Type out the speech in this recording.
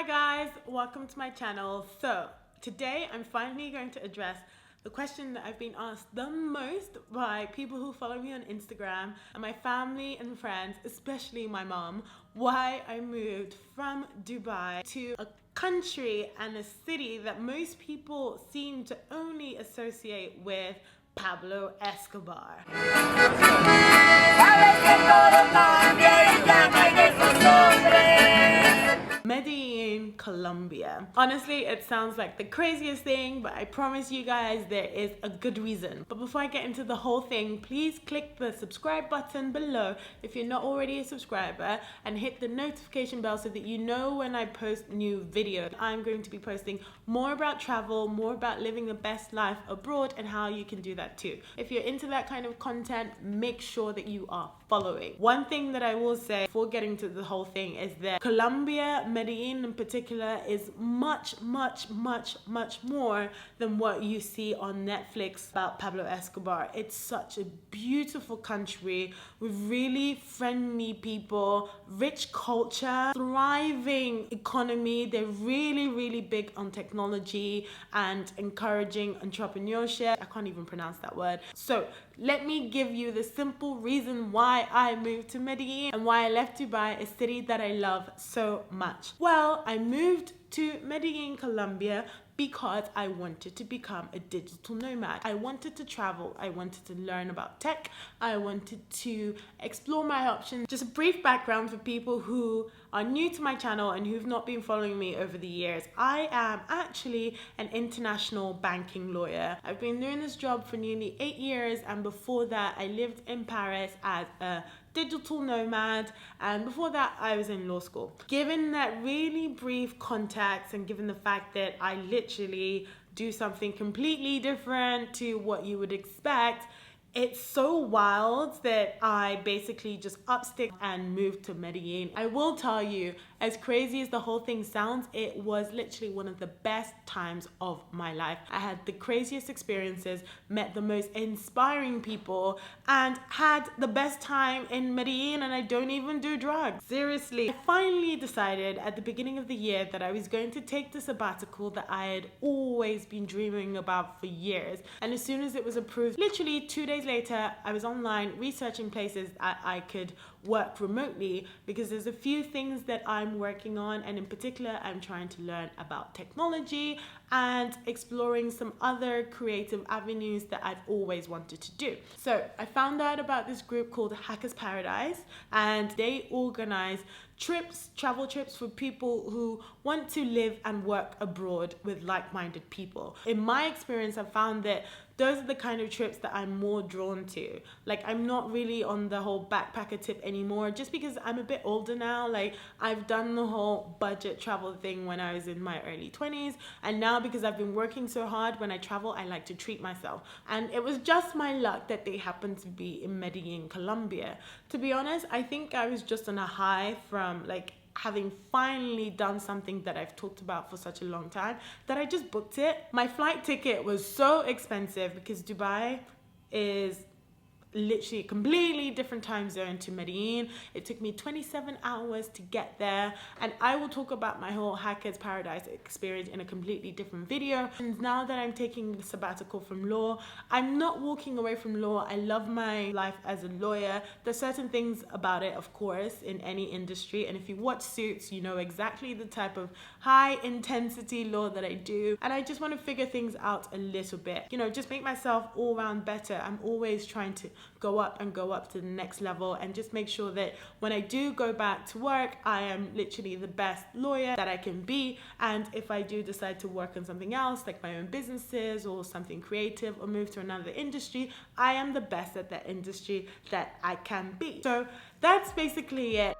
Hi guys, welcome to my channel. So today I'm finally going to address the question that I've been asked the most by people who follow me on Instagram and my family and friends, especially my mom, why I moved from Dubai to a country and a city that most people seem to only associate with Pablo Escobar. Medellin, Colombia. Honestly, it sounds like the craziest thing, but I promise you guys there is a good reason. But before I get into the whole thing, please click the subscribe button below if you're not already a subscriber, and hit the notification bell so that you know when I post new videos. I'm going to be posting more about travel, more about living the best life abroad, and how you can do that too. If you're into that kind of content, make sure that you are following. One thing that I will say before getting to the whole thing is that Colombia, Medellin in particular, is much more than what you see on Netflix about Pablo Escobar. It's such a beautiful country with really friendly people, rich culture, thriving economy. They're really big on technology and encouraging entrepreneurship. I can't even pronounce that word. So let me give you the simple reason why I moved to Medellin and why I left Dubai, a city that I love so much. Well, I moved to Medellin, Colombia because I wanted to become a digital nomad. I wanted to travel. I wanted to learn about tech. I wanted to explore my options. Just a brief background for people who are new to my channel and who've not been following me over the years. I am actually an international banking lawyer. I've been doing this job for nearly 8 years, and before that I lived in Paris as a digital nomad, and before that I was in law school. Given that really brief context, and given the fact that I literally do something completely different to what you would expect, it's so wild that I basically just upstick and moved to Medellin. I will tell you, as crazy as the whole thing sounds, it was literally one of the best times of my life. I had the craziest experiences, met the most inspiring people, and had the best time in Medellin, and I don't even do drugs. Seriously. I finally decided at the beginning of the year that I was going to take the sabbatical that I had always been dreaming about for years. And as soon as it was approved, literally 2 days later, I was online researching places that I could work remotely, because there's a few things that I'm working on, and in particular I'm trying to learn about technology and exploring some other creative avenues that I've always wanted to do. So I found out about this group called Hackers Paradise, and they organize trips, travel trips for people who want to live and work abroad with like-minded people. In my experience, I've found that those are the kind of trips that I'm more drawn to. Like, I'm not really on the whole backpacker tip anymore, just because I'm a bit older now. Like, I've done the whole budget travel thing when I was in my early 20s, and now because I've been working so hard, when I travel I like to treat myself. And it was just my luck that they happened to be in Medellin, Colombia. To be honest, I think I was just on a high from like having finally done something that I've talked about for such a long time, that I just booked it. My flight ticket was so expensive because Dubai is literally a completely different time zone to Medellin. It took me 27 hours to get there, and I will talk about my whole Hackers Paradise experience in a completely different video. And now that I'm taking the sabbatical from law, I'm not walking away from law. I love my life as a lawyer. There's certain things about it, of course, in any industry, and if you watch Suits, you know exactly the type of high intensity law that I do, and I just want to figure things out a little bit, you know, just make myself all round better. I'm always trying to go up to the next level, and just make sure that when I do go back to work, I am literally the best lawyer that I can be. And if I do decide to work on something else, like my own businesses or something creative, or move to another industry, I am the best at that industry that I can be. So that's basically it.